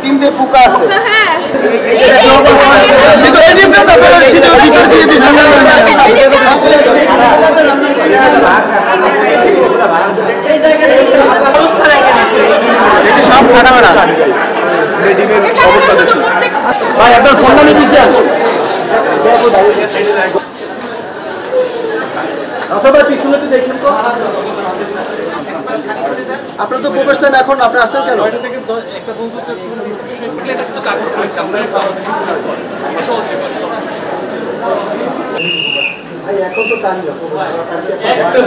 ডিমটা পোকা আছে সব ফাটা ফাটা ডিমের অবস্থা দেখুন ভাই আপনার ফোন নামে দিয়েছে আচ্ছা ভাই পিছনে তো দেখুন তো আপনার তো প্রবেশ টাইম এখন আপনি আসছেন কেন একটা বন্ধু তো কাগজ রয়েছে আমরা ভাই এখন তো টাইম না প্রবেশ করা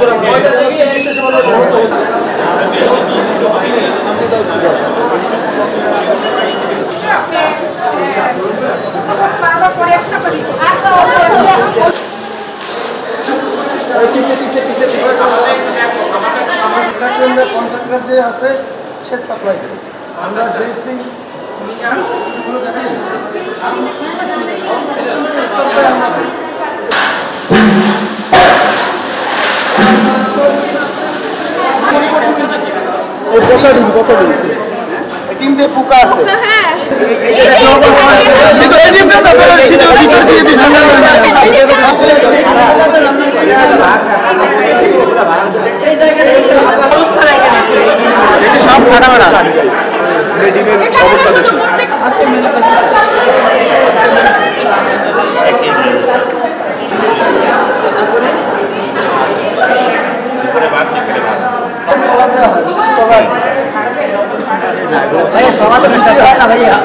কন্ট্রাক্টর যে আছে সে সাপ্লাই করে আমরা ড্রেসিং ডিমটা পোকা আছে সব ফাটা ফাটা ডিমের অবস্থা দেখুন সমাজে বিশ্বাস হয় না ভাইয়া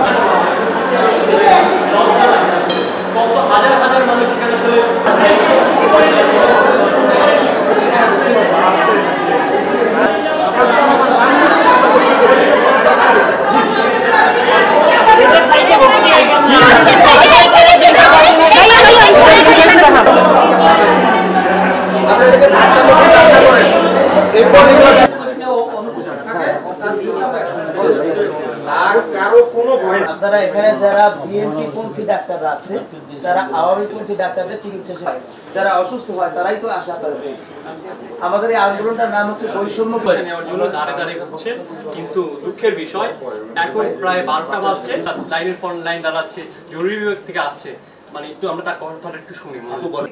আপনারা এখানে যারা বিএনপি পন্থী ডাক্তাররা আছে তারা আওয়ামী পন্থী ডাক্তারদের চিকিৎসা সেবা যারা অসুস্থ হয় তারাই তো আশা করে পেয়েছে। আমাদের এই আন্দোলনটার নাম হচ্ছে বৈষম্য নেওয়ার জন্য দাঁড়িয়ে হচ্ছে, কিন্তু দুঃখের বিষয় এখন প্রায় 12টা বাজছে, লাইনের পর লাইন দাঁড়াচ্ছে, জরুরি বিভাগ থেকে আসছে। মানে একটু আমরা তার কথাটা একটু শুনি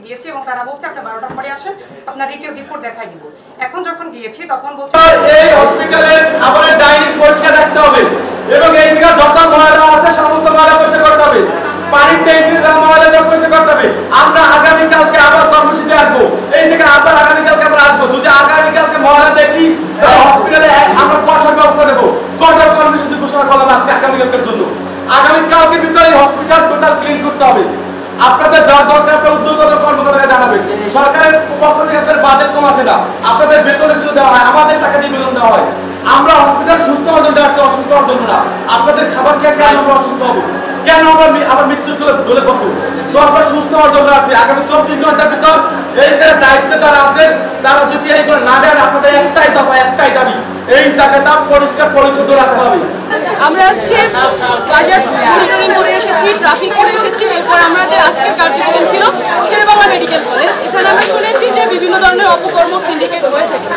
গিয়েছে এবং তারা বলছে আপনি 12টার পরে আসেন, আপনার রিপোর্ট দেখাই দিব। এখন যখন গিয়েছি তখন বলছে এই হসপিটালের খাবারের ডাইনিং পরিষ্কার রাখতে হবে এবং এই জায়গা যত ময়লা আছে সমস্ত ময়লা পরিষ্কার করতে হবে, পানির ট্যাঙ্কি যা ময়লা সব পরিষ্কার করতে হবে। আমরা আগামীকালকে আবার কর্মসূচি রাখবো, এই জায়গায় আবার আগামীকালকে আমরা আসবো। যদি আগামীকালকে ময়লা দেখি তাহলে হসপিটালে আমরা কঠোর ব্যবস্থা নেবো, কঠোর কর্মসূচি ঘোষণা করলাম আজকে আগামীকালকের জন্য। আগামীকালকের ভিতরে হসপিটাল টোটাল ক্লিন করতে হবে। আপনাদের যা দরকার আপনার উদ্যোগতা কর্মকর্তাকে জানাবেন। সরকারের পক্ষ থেকে আপনাদের বাজেট কম আছে না, আপনাদের বেতনে কিছু দেওয়া হয়, আমাদের টাকা দিয়ে বেতন দেওয়া হয়। আমরা হসপিটাল সুস্থ হওয়ার জন্য আসছি, অসুস্থ হওয়ার জন্য না। আপনাদের খাবার খেয়ে কেন আমরা অসুস্থ হবো, কেন আমরা আবার মৃত্যুর দোলে পড়বো? আমরা সুস্থ হওয়ার জন্য আসছি। আগামী 24 ঘন্টার ভিতর এইখানে দায়িত্বে যারা আছেন তারা যদি এইগুলো না দেন, আপনাদের একটাই দফা, একটাই দাবি, এই জায়গাটা পরিষ্কার পরিচ্ছন্ন রাখতে হবে। আমরা আজকে বাজার মনিটরিং করে এসেছি, ট্রাফিক করে এসেছি। এরপর আমাদের আজকের কার্যক্রম ছিল শেরেবাংলা মেডিকেল কলেজ। এখানে আমরা শুনেছি যে বিভিন্ন ধরনের অপকর্ম সিন্ডিকেট হয়ে থাকে।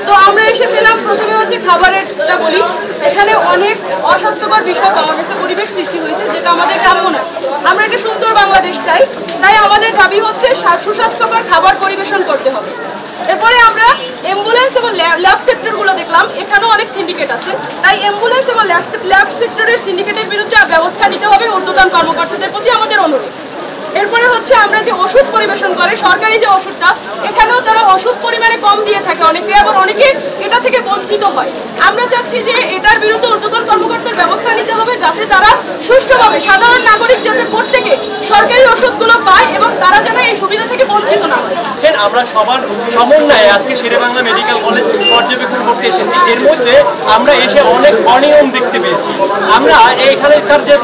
তো আমরা এসে পেলাম, প্রথমে হচ্ছে খাবারেরটা বলি। এখানে অনেক অস্বাস্থ্যকর বিষয় পাওয়া গেছে, পরিবেশ সৃষ্টি হয়েছে, যেটা আমাদের কাম্য না। আমরা একটা সুন্দর বাংলাদেশ চাই, তাই আমাদের দাবি হচ্ছে সুস্বাস্থ্যকর খাবার পরিবেশন করতে হবে। এরপরে আমরা অ্যাম্বুলেন্স এবং ল্যাব সেক্টরগুলো দেখলাম, এখানেও অনেক সিন্ডিকেট আছে। তাই অ্যাম্বুলেন্স এবং ল্যাব সেক্টরের সিন্ডিকেটের বিরুদ্ধে ব্যবস্থা নিতে হবে ঊর্ধ্বতন কর্মকর্তাদের প্রতি আমাদের অনুরোধ। এরপরে হচ্ছে আমরা যে ওষুধ পরিবেশন করে সরকারি যে ওষুধটা, এখানেও তারা ওষুধ পরিমাণে কম দিয়ে থাকে অনেকে, আবার অনেকে এটা থেকে বঞ্চিত হয়। আমরা চাচ্ছি যে এটার বিরুদ্ধে ঊর্ধ্বতন কর্মকর্তার ব্যবস্থা নিতে হবে, যাতে তারা সুষ্ঠুভাবে সাধারণ নাগরিক যাতে প্রত্যেকে সরকারি ওষুধগুলো পায় এবং তারা যেন এই সুবিধা থেকে বঞ্চিত না হয়। আমরা সবার সমন্বয়ে আজকে শেরেবাংলা মেডিকেল কলেজ পর্যবেক্ষণ করতে এসেছি। এর মধ্যে আমরা এসে অনেক অনিয়ম দেখতে পেয়েছি। আমরা এখানকার যে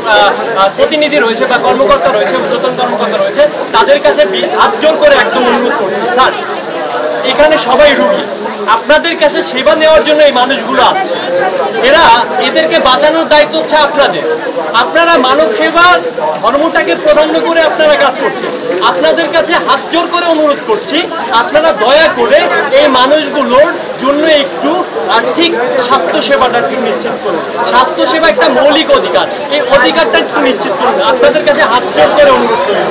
প্রতিনিধি রয়েছে বা কর্মকর্তা রয়েছে, ঊর্ধ্বতন কর্মকর্তা রয়েছে, তাদের কাছে হাত জোর করে একদম অনুরোধ করছি, স্যার এখানে সবাই রুগী। আপনাদের কাছে সেবা নেওয়ার জন্য এই মানুষগুলো আছে। এদেরকে বাঁচানোর দায়িত্ব হচ্ছে আপনাদের। আপনারা মানব সেবার ধর্মটাকে প্রাধান্য করে আপনারা কাজ করছেন। আপনাদের কাছে হাত জোর করে অনুরোধ করছি, আপনারা দয়া করে এই মানুষগুলোর জন্য একটু আর্থিক স্বাস্থ্যসেবাটা একটু নিশ্চিত করুন। স্বাস্থ্যসেবা একটা মৌলিক অধিকার, এই অধিকারটা একটু নিশ্চিত করুন। আপনাদের কাছে হাত জোর করে অনুরোধ করুন।